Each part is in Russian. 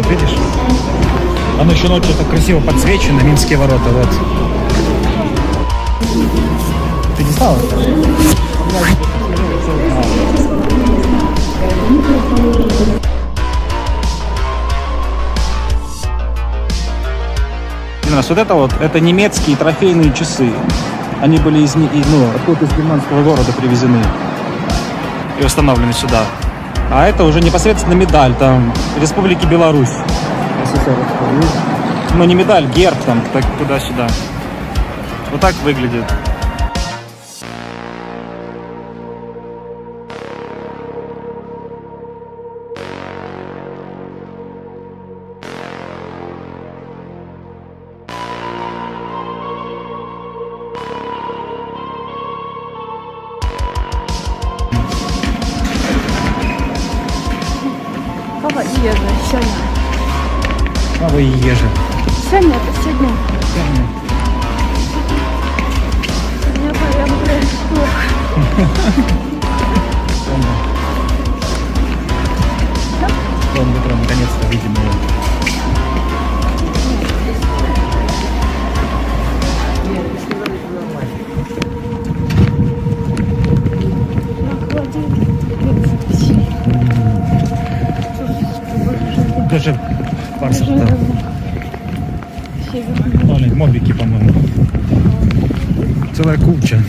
Вот, видишь? Оно еще ночью так красиво подсвечено, Минские Ворота, вот. Ты не стала? Вот это вот, это немецкие трофейные часы. Они были откуда-то из германского города привезены и установлены сюда. А это уже непосредственно медаль, там, Республики Беларусь. СССР. Ну, не медаль, герб, там, так, туда-сюда. Вот так выглядит. Папа и ежи сегодня. Папа и ежи. Сегодня это сегодня. Сегодня прям плохо. Вон метро, наконец-то видим его. Даже парсов там. Блин, мобики, по-моему. Целая куча.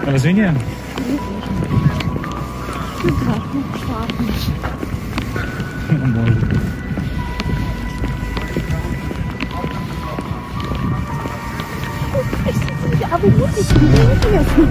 Разве не? Может. А вы будете? Интересно.